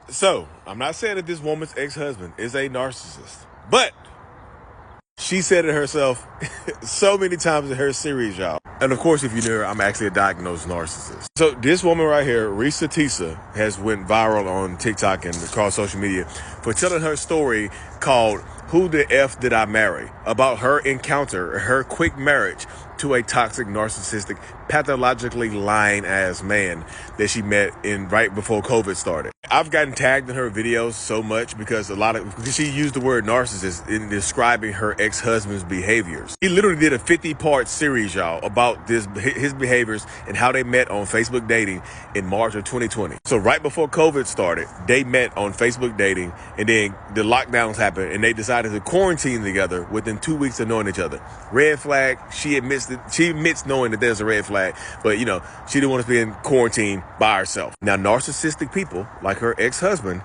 So, I'm not saying that this woman's ex-husband is a narcissist, but she said it herself so many times in her series, y'all. And of course, if you knew her, I'm actually a diagnosed narcissist. So this woman right here, Reesa Teesa, has went viral on TikTok and across social media for telling her story called "Who the F Did I Marry?" about her encounter, her quick marriage to a toxic, narcissistic, pathologically lying ass man that she met in right before COVID started. I've gotten tagged in her videos so much because she used the word narcissist in describing her ex-husband's behaviors. He literally did a 50-part series, y'all, about his behaviors and how they met on Facebook dating in March of 2020. So right before COVID started, they met on Facebook dating, and then the lockdowns happened and they decided to quarantine together within 2 weeks of knowing each other. Red flag. She admits knowing that there's a red flag, but she didn't want to be in quarantine by herself. Now, narcissistic people like her ex-husband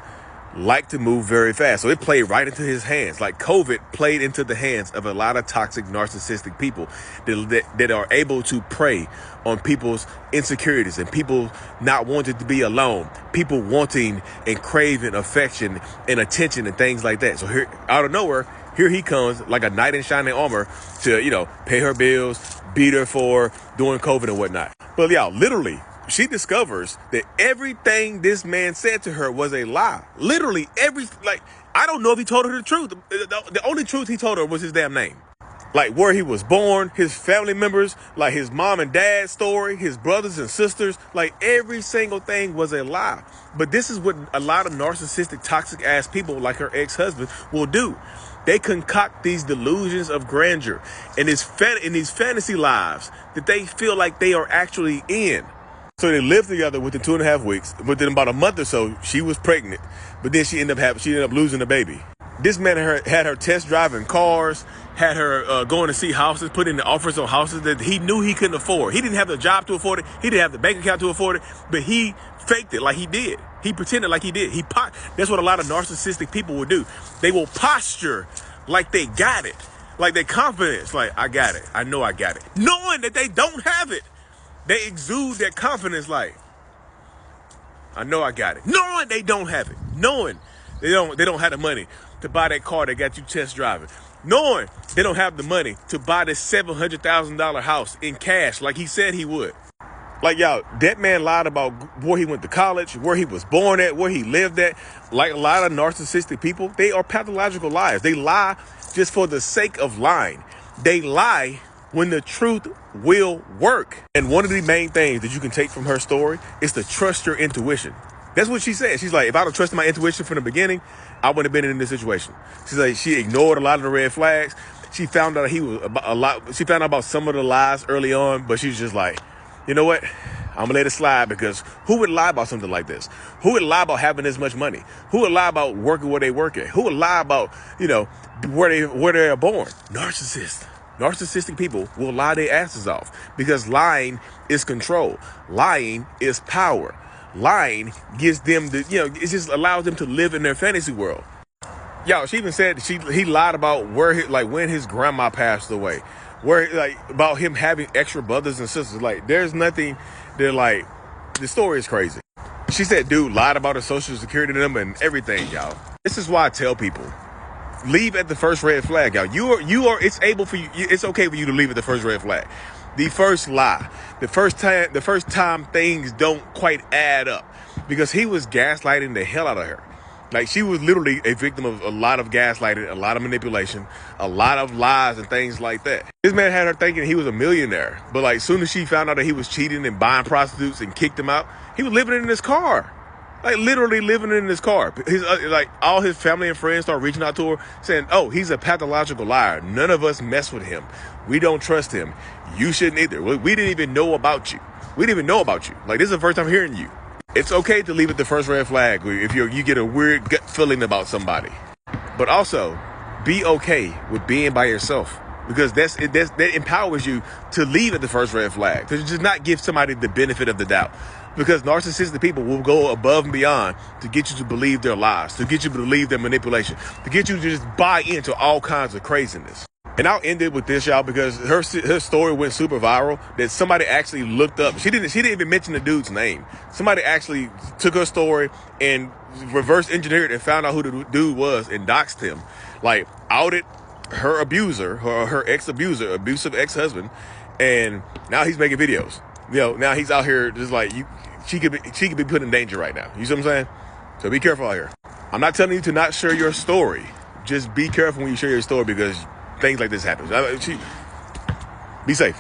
like to move very fast. So it played right into his hands. Like COVID played into the hands of a lot of toxic narcissistic people that are able to prey on people's insecurities and people not wanting to be alone, people wanting and craving affection and attention and things like that. So here, out of nowhere, here he comes like a knight in shining armor to, pay her bills, beat her for doing COVID and whatnot. But y'all, literally, she discovers that everything this man said to her was a lie. Literally I don't know if he told her the truth. The only truth he told her was his damn name. Like where he was born, his family members, like his mom and dad's story, his brothers and sisters, like every single thing was a lie. But this is what a lot of narcissistic, toxic ass people like her ex-husband will do. They concoct these delusions of grandeur and these fantasy lives that they feel like they are actually in. So they lived together within 2.5 weeks. Within about a month or so, she was pregnant. But then she ended up losing the baby. This man had her test driving cars, had her going to see houses, put in the offers on houses that he knew he couldn't afford. He didn't have the job to afford it. He didn't have the bank account to afford it. But he faked it like he did. He pretended like he did. That's what a lot of narcissistic people will do. They will posture like they got it. Like they're confident. Like, I got it. I know I got it. Knowing that they don't have it. They exude that confidence like, I know I got it. Knowing they don't have it. Knowing they don't have the money to buy that car that got you test driving. Knowing they don't have the money to buy this $700,000 house in cash like he said he would. Like, y'all, that man lied about where he went to college, where he was born at, where he lived at. Like a lot of narcissistic people, they are pathological liars. They lie just for the sake of lying. They lie when the truth will work. And one of the main things that you can take from her story is to trust your intuition. That's what she said. She's like, if I'd have trusted my intuition from the beginning, I wouldn't have been in this situation. She's like, she ignored a lot of the red flags. She found out she found out about some of the lies early on, but she's just like, you know what? I'm gonna let it slide, because who would lie about something like this? Who would lie about having this much money? Who would lie about working where they work at? Who would lie about, where they're born? Narcissists. Narcissistic people will lie their asses off, because lying is control. Lying is power. Lying gives them it just allows them to live in their fantasy world. Y'all, she even said he lied about when his grandma passed away, about him having extra brothers and sisters. Like, there's nothing that the story is crazy. She said dude lied about his social security number and everything, y'all. This is why I tell people, leave at the first red flag, y'all. It's okay for you to leave at the first red flag. The first lie, the first time things don't quite add up, because he was gaslighting the hell out of her. Like, she was literally a victim of a lot of gaslighting, a lot of manipulation, a lot of lies and things like that. This man had her thinking he was a millionaire, but as soon as she found out that he was cheating and buying prostitutes and kicked him out, he was living in his car. Like, literally living in his car. All his family and friends started reaching out to her saying, oh, he's a pathological liar. None of us mess with him. We don't trust him. You shouldn't either. We didn't even know about you. We didn't even know about you. Like, this is the first time hearing you. It's okay to leave at the first red flag if you get a weird gut feeling about somebody. But also, be okay with being by yourself, because that empowers you to leave at the first red flag. To just not give somebody the benefit of the doubt. Because narcissistic people will go above and beyond to get you to believe their lies, to get you to believe their manipulation, to get you to just buy into all kinds of craziness. And I'll end it with this, y'all, because her story went super viral that somebody actually looked up. She didn't even mention the dude's name. Somebody actually took her story and reverse engineered and found out who the dude was and doxed him. Like, outed her abuser, her ex-abuser, abusive ex-husband, and now he's making videos. Now he's out here just like, she could be put in danger right now. You see what I'm saying? So be careful out here. I'm not telling you to not share your story. Just be careful when you share your story because things like this happen. Be safe.